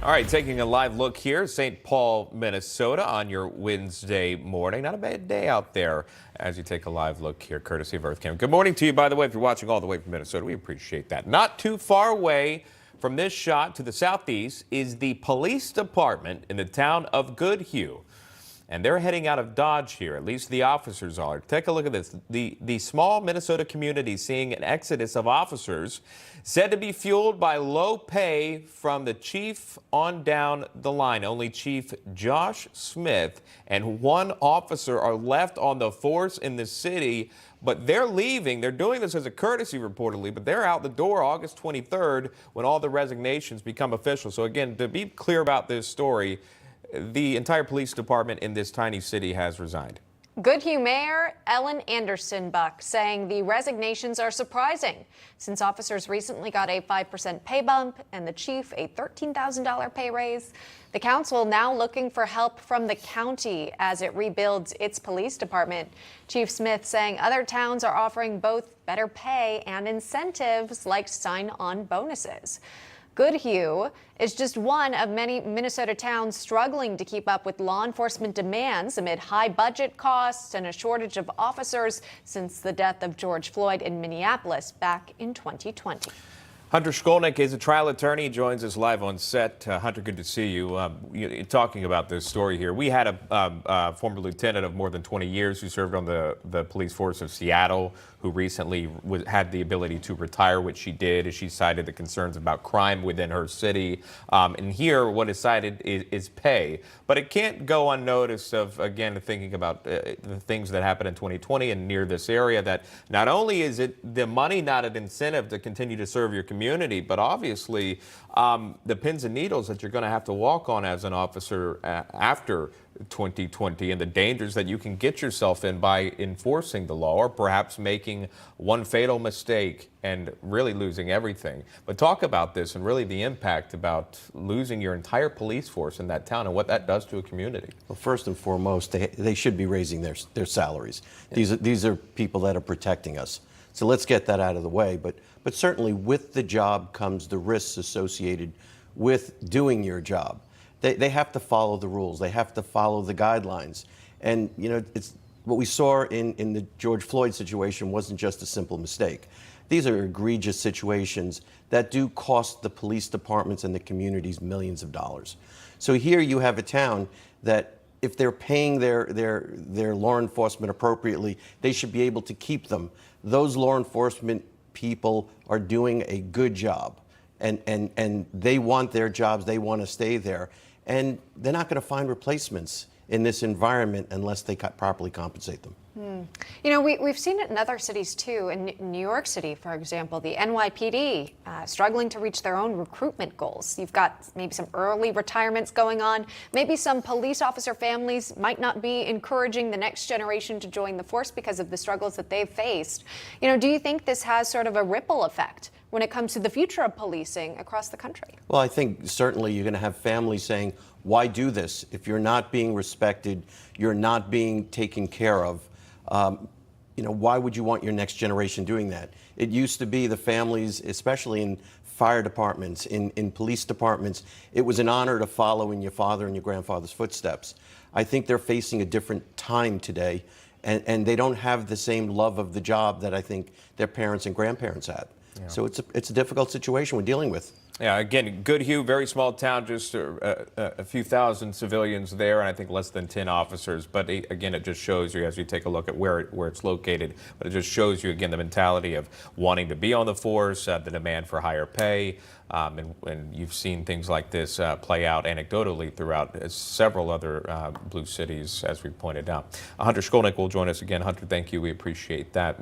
All right, taking a live look here, St. Paul, Minnesota on your Wednesday morning. Not a bad day out there as you take a live look here, courtesy of EarthCam. Good morning to you, by the way, if you're watching all the way from Minnesota. We appreciate that. Not too far away from this shot to the southeast is the police department in the town of Goodhue. And they're heading out of Dodge here, at least the officers are. Take a look at this. The small Minnesota community seeing an exodus of officers said to be fueled by low pay from the chief on down the line. Only Chief Josh Smith and one officer are left on the force in the city, but they're leaving. They're doing this as a courtesy, reportedly, but they're out the door August 23rd when all the resignations become official. So again, to be clear about this story, the entire police department in this tiny city has resigned. Goodhue Mayor Ellen Anderson Buck saying the resignations are surprising since officers recently got a 5% pay bump and the chief a $13,000 pay raise. The council now looking for help from the county as it rebuilds its police department. Chief Smith saying other towns are offering both better pay and incentives like sign-on bonuses. Goodhue is just one of many Minnesota towns struggling to keep up with law enforcement demands amid high budget costs and a shortage of officers since the death of George Floyd in Minneapolis back in 2020. Hunter Shkolnik is a trial attorney. He joins us live on set. Hunter, good to see you. Talking about this story here, we had a former lieutenant of more than 20 years who served on the police force of Seattle, who recently had the ability to retire, which she did, as she cited the concerns about crime within her city. And here, what is cited is pay. But it can't go unnoticed of, again, thinking about the things that happened in 2020 and near this area, that not only is it the money not an incentive to continue to serve your community, but obviously the pins and needles that you're going to have to walk on as an officer after 2020 and the dangers that you can get yourself in by enforcing the law or perhaps making one fatal mistake and really losing everything. But talk about this and really the impact about losing your entire police force in that town and what that does to a community. Well, first and foremost, they should be raising their salaries. Yeah. These are people that are protecting us. So let's get that out of the way. But certainly with the job comes the risks associated with doing your job. They have to follow the rules. They have to follow the guidelines. And, you know, it's what we saw in the George Floyd situation wasn't just a simple mistake. These are egregious situations that do cost the police departments and the communities millions of dollars. So here you have a town that if they're paying their law enforcement appropriately, they should be able to keep them. Those law enforcement people are doing a good job, and they want their jobs, they want to stay there, and they're not going to find replacements in this environment unless they properly compensate them. You know, we've seen it in other cities too. In New York City, for example, the NYPD struggling to reach their own recruitment goals. You've got maybe some early retirements going on. Maybe some police officer families might not be encouraging the next generation to join the force because of the struggles that they've faced. You know, do you think this has sort of a ripple effect when it comes to the future of policing across the country? Well, I think certainly you're going to have families saying, why do this? If you're not being respected, you're not being taken care of. You know, why would you want your next generation doing that? It used to be the families, especially in fire departments, in police departments, it was an honor to follow in your father and your grandfather's footsteps. I think they're facing a different time today, and they don't have the same love of the job that I think their parents and grandparents had. Yeah. So it's a difficult situation we're dealing with. Yeah, again, Goodhue, very small town, just a few thousand civilians there, and I think less than 10 officers. But again, it just shows you, as you take a look at where it's located, but it just shows you, again, the mentality of wanting to be on the force, the demand for higher pay, and you've seen things like this play out anecdotally throughout several other blue cities, as we pointed out. Hunter Shkolnik will join us again. Hunter, thank you. We appreciate that.